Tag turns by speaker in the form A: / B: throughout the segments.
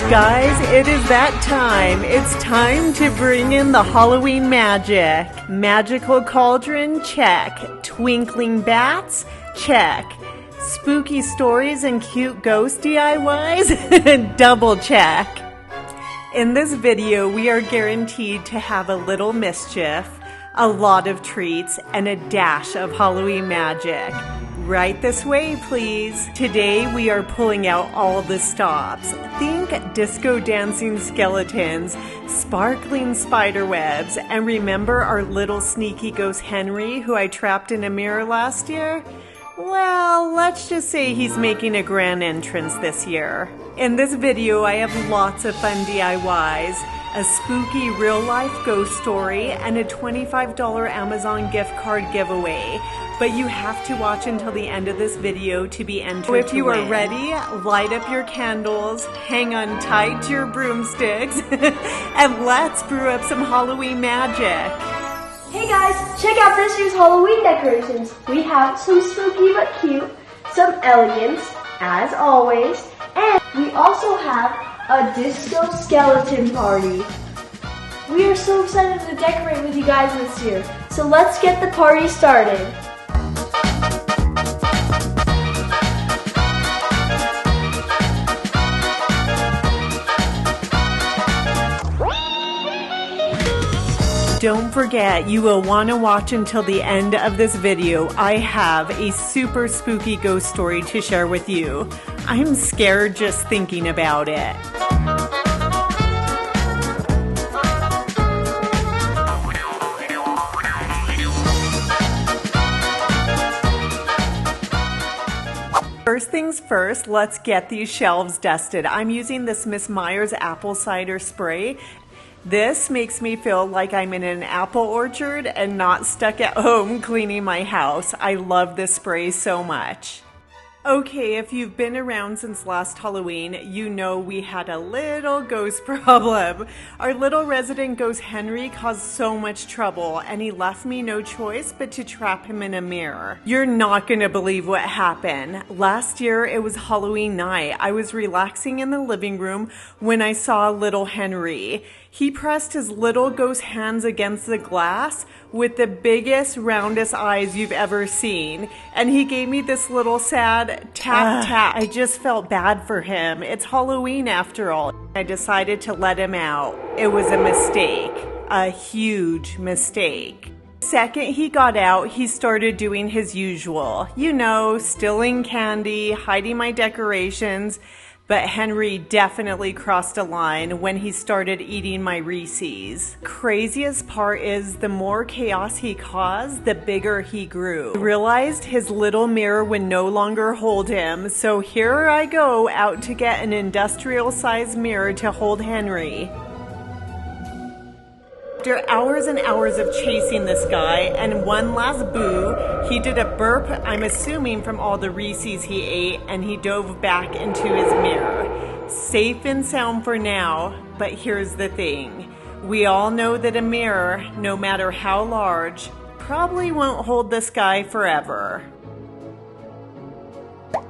A: Guys, it is that time. It's time to bring in the Halloween magic. Magical cauldron, check. Twinkling bats, check. Spooky stories and cute ghost DIYs, double check. In this video, we are guaranteed to have a little mischief, a lot of treats, and a dash of Halloween magic. Right this way, please. Today we are pulling out all the stops. Think disco dancing skeletons, sparkling spider webs, and remember our little sneaky ghost Henry who I trapped in a mirror last year? Well, let's just say he's making a grand entrance this year. In this video, I have lots of fun DIYs, a spooky real-life ghost story, and a $25 Amazon gift card giveaway. But you have to watch until the end of this video to be entered. So if you are ready, light up your candles, hang on tight to your broomsticks, and let's brew up some Halloween magic.
B: Hey guys, check out this year's Halloween decorations. We have some spooky but cute, some elegance, as always, and we also have a disco skeleton party. We are so excited to decorate with you guys this year, so let's get the party started.
A: Don't forget, you will want to watch until the end of this video. I have a super spooky ghost story to share with you. I'm scared just thinking about it. First things first, let's get these shelves dusted. I'm using this Miss Meyer's apple cider spray. This makes me feel like I'm in an apple orchard and not stuck at home cleaning my house. I love this spray so much. Okay, if you've been around since last Halloween, you know we had a little ghost problem. Our little resident ghost Henry caused so much trouble, and he left me no choice but to trap him in a mirror. You're not gonna believe what happened. Last year, it was Halloween night. I was relaxing in the living room when I saw little Henry. He pressed his little ghost hands against the glass with the biggest, roundest eyes you've ever seen. And he gave me this little sad tap tap. I just felt bad for him. It's Halloween after all. I decided to let him out. It was a mistake. A huge mistake. Second he got out, he started doing his usual. You know, stealing candy, hiding my decorations. But Henry definitely crossed a line when he started eating my Reese's. Craziest part is the more chaos he caused, the bigger he grew. I realized his little mirror would no longer hold him, so here I go out to get an industrial-sized mirror to hold Henry. After hours and hours of chasing this guy and one last boo, he did a burp, I'm assuming from all the Reese's he ate, and he dove back into his mirror. Safe and sound for now, but here's the thing. We all know that a mirror, no matter how large, probably won't hold this guy forever.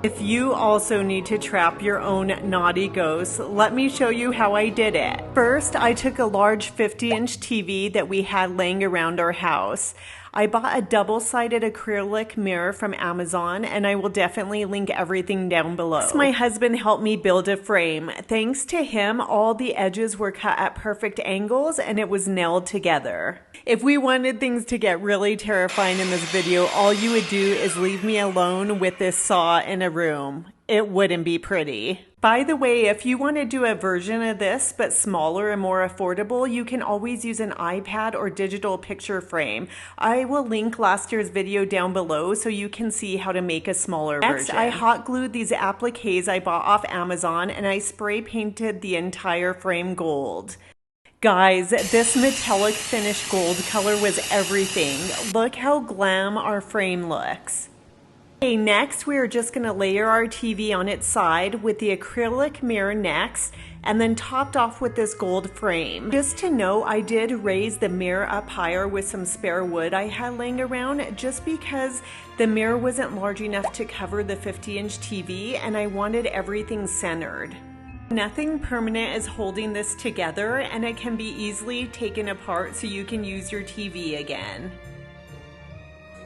A: If you also need to trap your own naughty ghosts, let me show you how I did it. First, I took a large 50-inch TV that we had laying around our house. I bought a double-sided acrylic mirror from Amazon, and I will definitely link everything down below. My husband helped me build a frame. Thanks to him, all the edges were cut at perfect angles, and it was nailed together. If we wanted things to get really terrifying in this video, all you would do is leave me alone with this saw in a room. It wouldn't be pretty. By the way, if you want to do a version of this but smaller and more affordable, you can always use an iPad or digital picture frame. I will link last year's video down below so you can see how to make a smaller version. Next, I hot glued these appliques I bought off Amazon, and I spray painted the entire frame gold. Guys, this metallic finish gold color was everything. Look how glam our frame looks. Okay, next we are just going to layer our TV on its side with the acrylic mirror next, and then topped off with this gold frame. Just to know, I did raise the mirror up higher with some spare wood I had laying around just because the mirror wasn't large enough to cover the 50-inch TV and I wanted everything centered. Nothing permanent is holding this together, and it can be easily taken apart so you can use your TV again.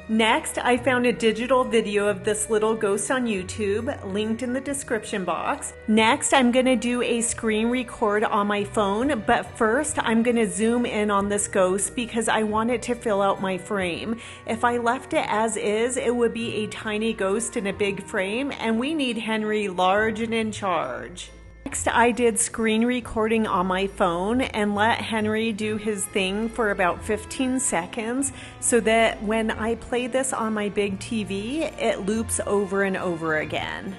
A: Next, I found a digital video of this little ghost on YouTube, linked in the description box. Next, I'm going to do a screen record on my phone, but first I'm going to zoom in on this ghost because I want it to fill out my frame. If I left it as is, it would be a tiny ghost in a big frame, and we need Henry large and in charge. Next, I did screen recording on my phone and let Henry do his thing for about 15 seconds so that when I play this on my big TV, it loops over and over again.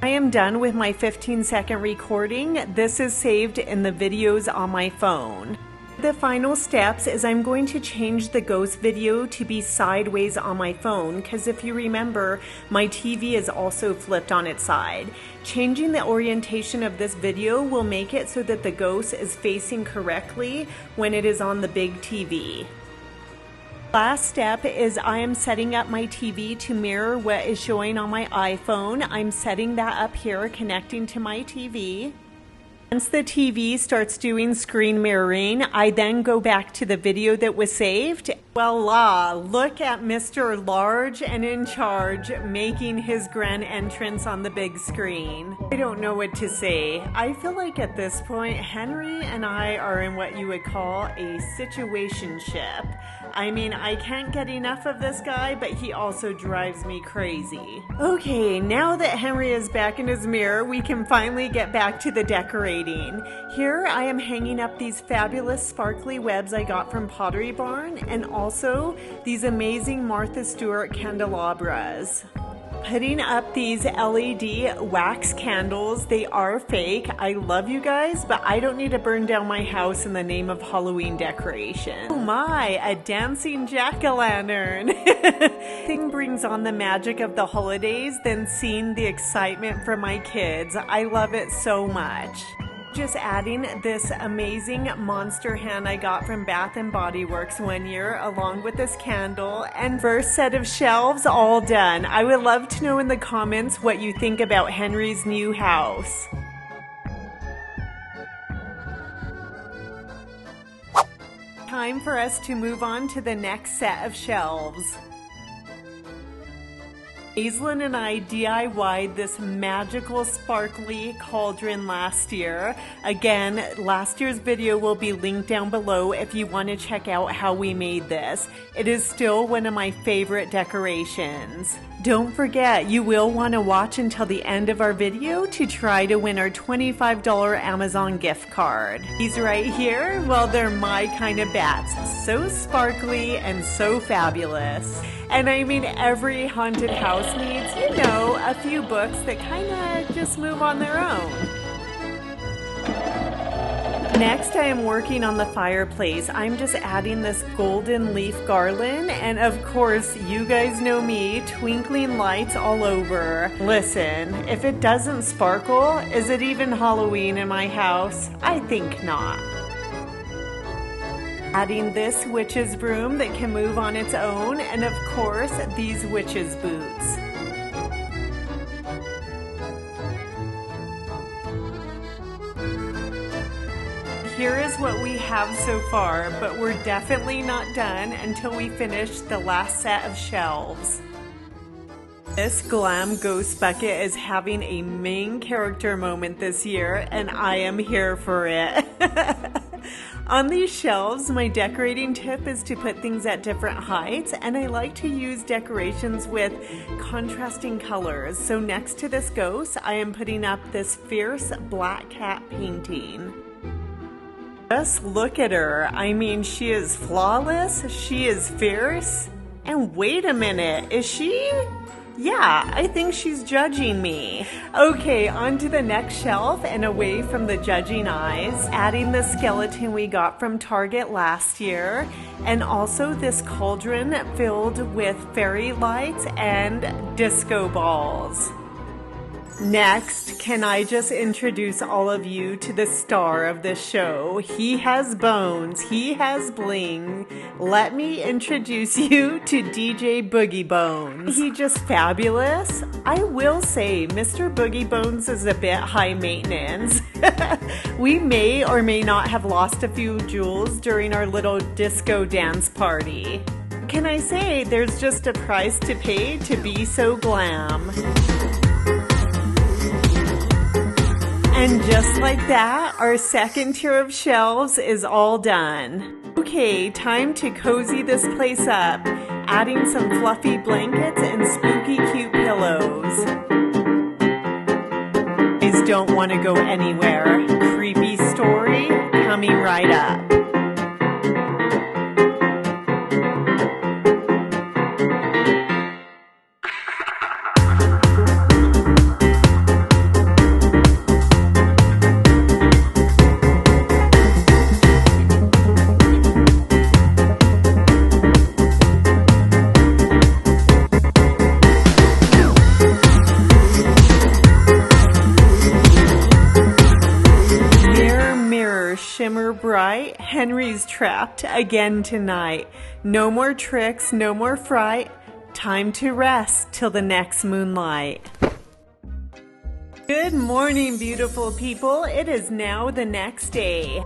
A: I am done with my 15-second recording. This is saved in the videos on my phone. The final steps is I'm going to change the ghost video to be sideways on my phone because if you remember, my TV is also flipped on its side. Changing the orientation of this video will make it so that the ghost is facing correctly when it is on the big TV. Last step is I am setting up my TV to mirror what is showing on my iPhone. I'm setting that up here, connecting to my TV. Once the TV starts doing screen mirroring, I then go back to the video that was saved. Voila! Look at Mr. Large and in Charge making his grand entrance on the big screen. I don't know what to say. I feel like at this point, Henry and I are in what you would call a situationship. I mean, I can't get enough of this guy, but he also drives me crazy. Okay, now that Henry is back in his mirror, we can finally get back to the decorating. Here I am hanging up these fabulous sparkly webs I got from Pottery Barn, and also these amazing Martha Stewart candelabras. Putting up these LED wax candles. They are fake. I love you guys, but I don't need to burn down my house in the name of Halloween decoration. Oh my, a dancing jack-o'-lantern. Thing brings on the magic of the holidays than seeing the excitement from my kids. I love it so much. Just adding this amazing monster hand I got from Bath & Body Works one year along with this candle, and first set of shelves all done. I would love to know in the comments what you think about Henry's new house. Time for us to move on to the next set of shelves. Aislinn and I DIY'd this magical sparkly cauldron last year. Again, last year's video will be linked down below if you want to check out how we made this. It is still one of my favorite decorations. Don't forget, you will want to watch until the end of our video to try to win our $25 Amazon gift card. These right here, well, they're my kind of bats. So sparkly and so fabulous. And I mean, every haunted house needs, you know, a few books that kind of just move on their own. Next, I am working on the fireplace. I'm just adding this golden leaf garland, and of course, you guys know me, twinkling lights all over. Listen, if it doesn't sparkle, is it even Halloween in my house? I think not. Adding this witch's broom that can move on its own, and of course, these witch's boots. Here is what we have so far, but we're definitely not done until we finish the last set of shelves. This glam ghost bucket is having a main character moment this year, and I am here for it. On these shelves, my decorating tip is to put things at different heights, and I like to use decorations with contrasting colors. So next to this ghost, I am putting up this fierce black cat painting. Just look at her. I mean, she is flawless, she is fierce, and wait a minute, is she? Yeah, I think she's judging me. Okay, on to the next shelf and away from the judging eyes. Adding the skeleton we got from Target last year, and also this cauldron filled with fairy lights and disco balls. Next, can I just introduce all of you to the star of this show? He has bones, he has bling. Let me introduce you to DJ Boogie Bones. He just fabulous? I will say, Mr. Boogie Bones is a bit high maintenance. We may or may not have lost a few jewels during our little disco dance party. Can I say there's just a price to pay to be so glam? And just like that, our second tier of shelves is all done. Okay, time to cozy this place up, adding some fluffy blankets and spooky cute pillows. You guys don't want to go anywhere. Creepy story coming right up. Shimmer bright, Henry's trapped again tonight. No more tricks, no more fright. Time to rest till the next moonlight. Good morning, beautiful people. It is now the next day.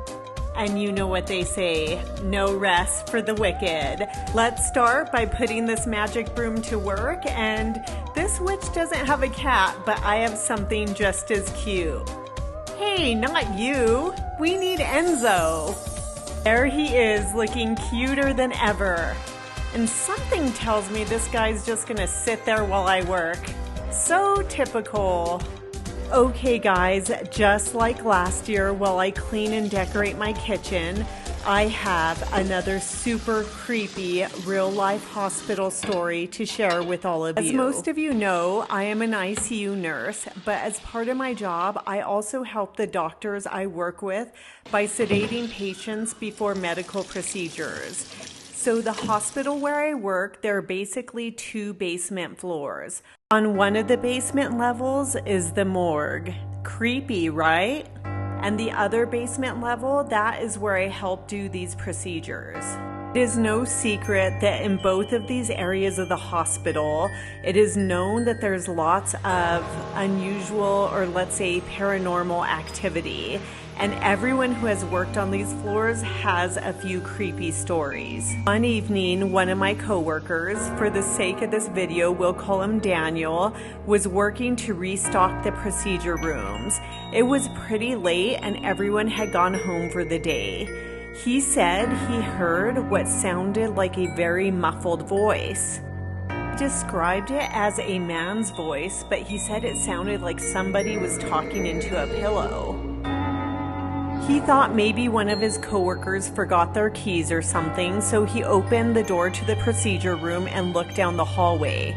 A: And you know what they say, no rest for the wicked. Let's start by putting this magic broom to work. And this witch doesn't have a cat, but I have something just as cute. Hey, not you. We need Enzo. There he is, looking cuter than ever. And something tells me this guy's just gonna sit there while I work. So typical. Okay guys, just like last year while I clean and decorate my kitchen, I have another super creepy real-life hospital story to share with all of you. As most of you know, I am an ICU nurse, but as part of my job, I also help the doctors I work with by sedating patients before medical procedures. So the hospital where I work, there are basically 2 basement floors. On one of the basement levels is the morgue. Creepy, right? And the other basement level, that is where I help do these procedures. It is no secret that in both of these areas of the hospital, it is known that there's lots of unusual or let's say paranormal activity. And everyone who has worked on these floors has a few creepy stories. One evening, one of my coworkers, for the sake of this video, we'll call him Daniel, was working to restock the procedure rooms. It was pretty late and everyone had gone home for the day. He said he heard what sounded like a very muffled voice. He described it as a man's voice, but he said it sounded like somebody was talking into a pillow. He thought maybe one of his coworkers forgot their keys or something, so he opened the door to the procedure room and looked down the hallway.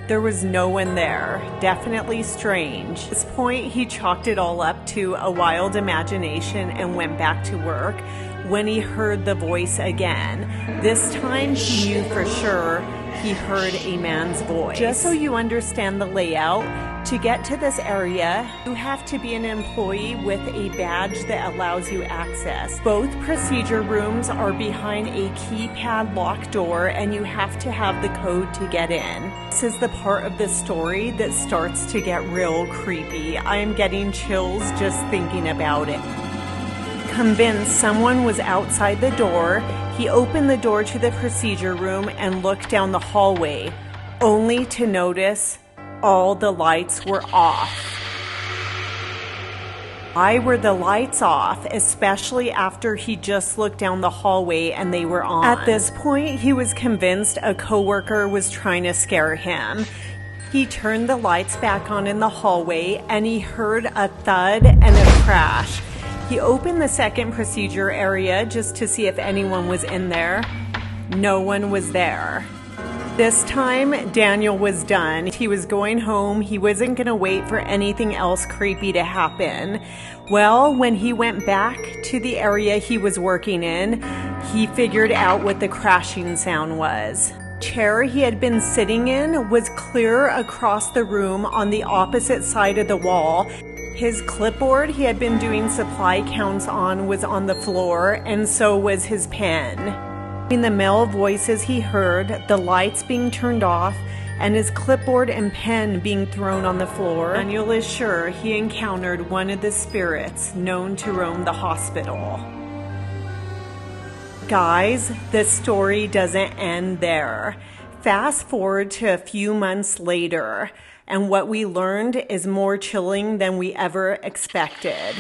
A: There was no one there. Definitely strange. At this point, he chalked it all up to a wild imagination and went back to work when he heard the voice again. This time, he knew for sure he heard a man's voice. Just so you understand the layout, to get to this area, you have to be an employee with a badge that allows you access. Both procedure rooms are behind a keypad locked door and you have to have the code to get in. This is the part of the story that starts to get real creepy. I am getting chills just thinking about it. Convinced someone was outside the door, he opened the door to the procedure room and looked down the hallway, only to notice all the lights were off. Why were the lights off, especially after he just looked down the hallway and they were on? At this point, he was convinced a coworker was trying to scare him. He turned the lights back on in the hallway and he heard a thud and a crash. He opened the second procedure area just to see if anyone was in there. No one was there. This time, Daniel was done. He was going home. He wasn't going to wait for anything else creepy to happen. Well, when he went back to the area he was working in, he figured out what the crashing sound was. chair he had been sitting in was clear across the room on the opposite side of the wall. His clipboard he had been doing supply counts on was on the floor, and so was his pen. Between the male voices he heard, the lights being turned off, and his clipboard and pen being thrown on the floor, Daniel is sure he encountered one of the spirits known to roam the hospital. Guys, the story doesn't end there. Fast forward to a few months later, and what we learned is more chilling than we ever expected.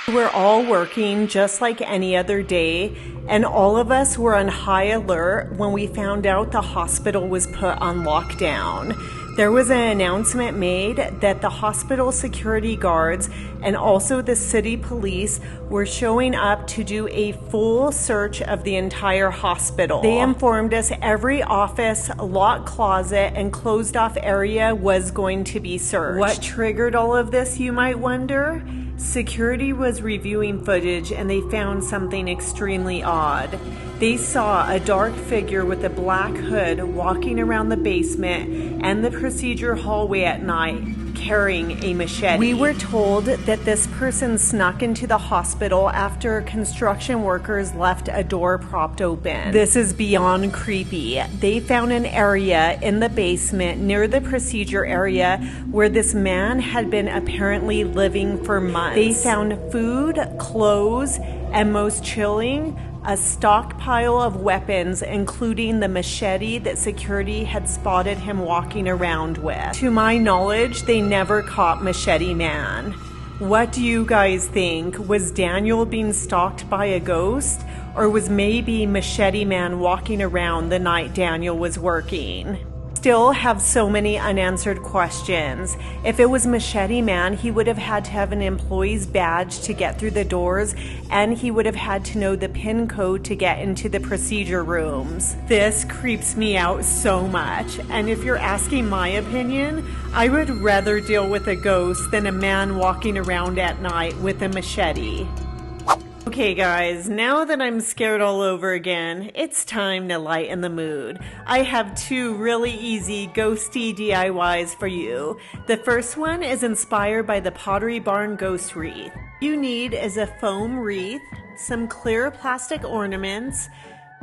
A: We're all working just like any other day, and all of us were on high alert when we found out the hospital was put on lockdown. There was an announcement made that the hospital security guards and also the city police were showing up to do a full search of the entire hospital. They informed us every office, locked closet, and closed off area was going to be searched. What triggered all of this, you might wonder? Security was reviewing footage and they found something extremely odd. They saw a dark figure with a black hood walking around the basement and the procedure hallway at night, carrying a machete. We were told that this person snuck into the hospital after construction workers left a door propped open. This is beyond creepy. They found an area in the basement near the procedure area where this man had been apparently living for months. They found food, clothes, and most chilling, a stockpile of weapons, including the machete that security had spotted him walking around with. To my knowledge, they never caught Machete Man. What do you guys think? Was Daniel being stalked by a ghost? Or was maybe Machete Man walking around the night Daniel was working? Still have so many unanswered questions. If it was Machete Man, he would have had to have an employee's badge to get through the doors, and he would have had to know the PIN code to get into the procedure rooms. This creeps me out so much, and if you're asking my opinion, I would rather deal with a ghost than a man walking around at night with a machete. Okay guys, now that I'm scared all over again, it's time to lighten the mood. I have two really easy ghosty DIYs for you. The first one is inspired by the Pottery Barn Ghost Wreath. All you need is a foam wreath, some clear plastic ornaments,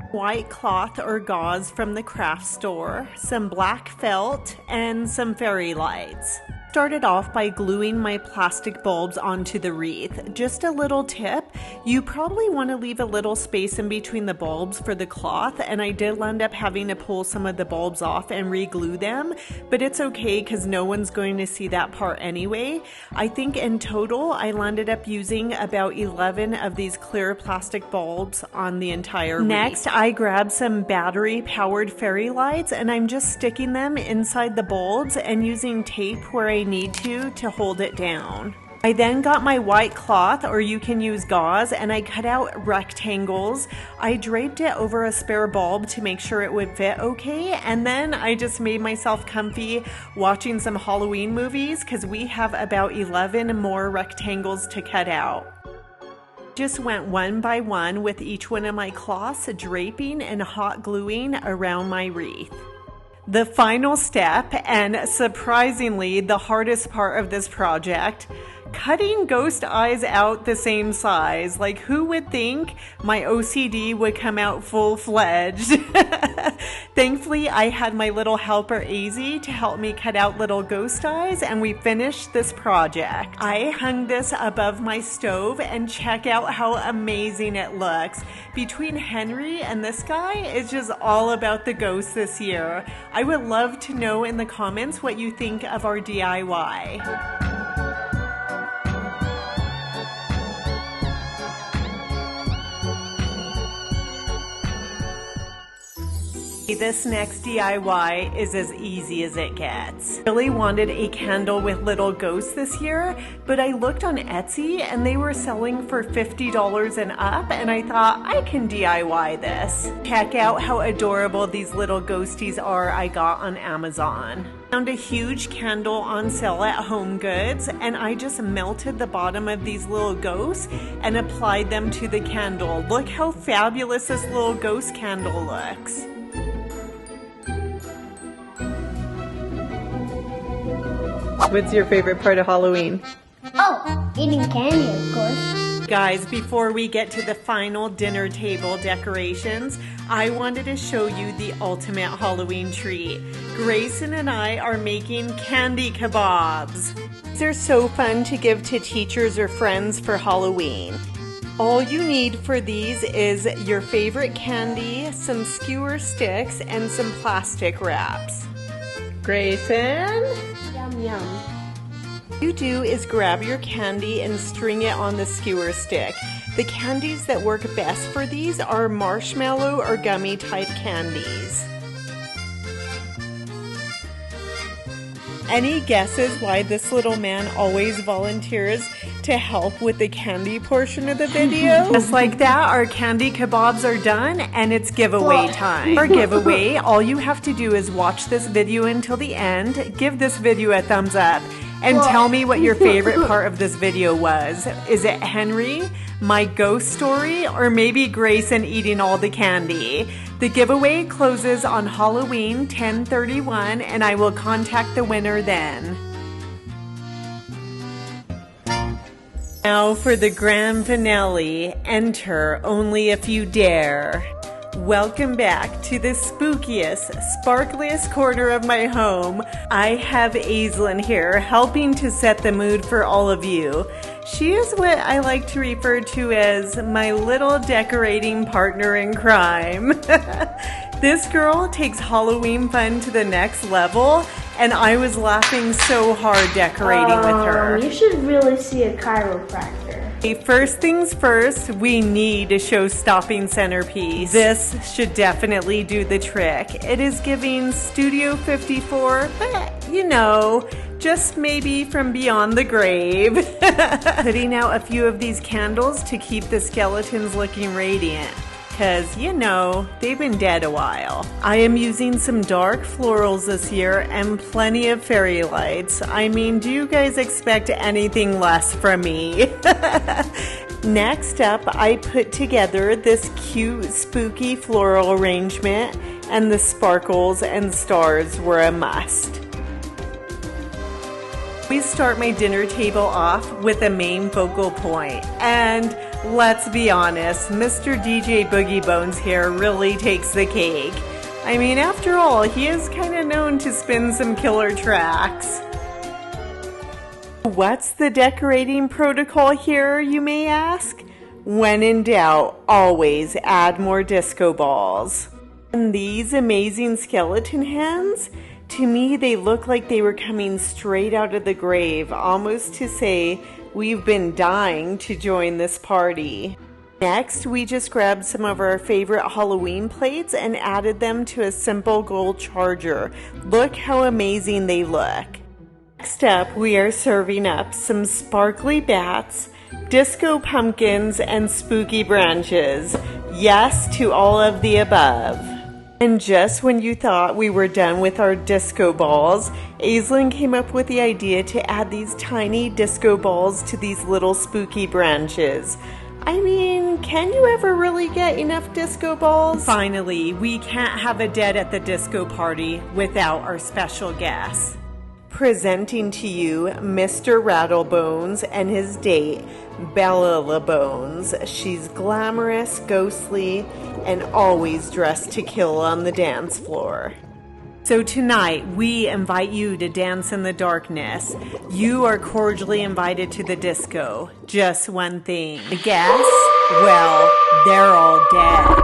A: white cloth or gauze from the craft store, some black felt, and some fairy lights. Started off by gluing my plastic bulbs onto the wreath. Just a little tip, you probably want to leave a little space in between the bulbs for the cloth, and I did end up having to pull some of the bulbs off and re-glue them, but it's okay because no one's going to see that part anyway. I think in total I landed up using about 11 of these clear plastic bulbs on the entire wreath. Next, I grabbed some battery powered fairy lights and I'm just sticking them inside the bulbs and using tape where I need to hold it down. I then got my white cloth, or you can use gauze, and I cut out rectangles. I draped it over a spare bulb to make sure it would fit okay, and then I just made myself comfy watching some Halloween movies because we have about 11 more rectangles to cut out. Just went one by one with each one of my cloths, draping and hot gluing around my wreath. The final step, and surprisingly the hardest part of this project, cutting ghost eyes out the same size. Like, who would think my OCD would come out full-fledged? Thankfully, I had my little helper Az to help me cut out little ghost eyes, and we finished this project. I hung this above my stove, and check out how amazing it looks. Between Henry and this guy, it's just all about the ghosts this year. I would love to know in the comments what you think of our DIY. This next DIY is as easy as it gets. Really wanted a candle with little ghosts this year, but I looked on Etsy and they were selling for $50 and up, and I thought I can DIY this. Check out how adorable these little ghosties are I got on Amazon. Found a huge candle on sale at Home Goods, and I just melted the bottom of these little ghosts and applied them to the candle. Look how fabulous this little ghost candle looks. What's your favorite part of Halloween?
B: Oh, eating candy, of course.
A: Guys, before we get to the final dinner table decorations, I wanted to show you the ultimate Halloween treat. Grayson and I are making candy kebabs. These are so fun to give to teachers or friends for Halloween. All you need for these is your favorite candy, some skewer sticks, and some plastic wraps. Grayson?
B: Yum, yum.
A: What you do is grab your candy and string it on the skewer stick. The candies that work best for these are marshmallow or gummy type candies. Any guesses why this little man always volunteers to help with the candy portion of the video? Just like that, our candy kebabs are done and it's giveaway time. For giveaway, all you have to do is watch this video until the end, give this video a thumbs up, and tell me what your favorite part of this video was. Is it Henry, my ghost story, or maybe Grayson eating all the candy? The giveaway closes on Halloween 10/31, and I will contact the winner then. Now for the grand finale, enter Only If You Dare. Welcome back to the spookiest, sparkliest corner of my home. I have Aislinn here helping to set the mood for all of you. She is what I like to refer to as my little decorating partner in crime. This girl takes Halloween fun to the next level, and I was laughing so hard decorating with her.
B: You should really see a chiropractor.
A: First things first, we need a show-stopping centerpiece. This should definitely do the trick. It is giving Studio 54, but you know, just maybe from beyond the grave. Putting out a few of these candles to keep the skeletons looking radiant. Because, you know, they've been dead a while. I am using some dark florals this year and plenty of fairy lights. I mean, do you guys expect anything less from me? Next up, I put together this cute, spooky floral arrangement, and the sparkles and stars were a must. We start my dinner table off with a main focal point, and let's be honest, Mr. DJ Boogie Bones here really takes the cake. I mean, after all, he is kind of known to spin some killer tracks. What's the decorating protocol here, you may ask? When in doubt, always add more disco balls. And these amazing skeleton hands? To me, they look like they were coming straight out of the grave, almost to say, we've been dying to join this party. Next, we just grabbed some of our favorite Halloween plates and added them to a simple gold charger. Look how amazing they look. Next up, we are serving up some sparkly bats, disco pumpkins, and spooky branches. Yes to all of the above. And just when you thought we were done with our disco balls, Aislinn came up with the idea to add these tiny disco balls to these little spooky branches. I mean, can you ever really get enough disco balls? Finally, we can't have a dead at the disco party without our special guest. Presenting to you Mr. Rattlebones and his date, Bella LaBones. She's glamorous, ghostly, and always dressed to kill on the dance floor. So tonight, we invite you to dance in the darkness. You are cordially invited to the disco. Just one thing. The guests, well, they're all dead.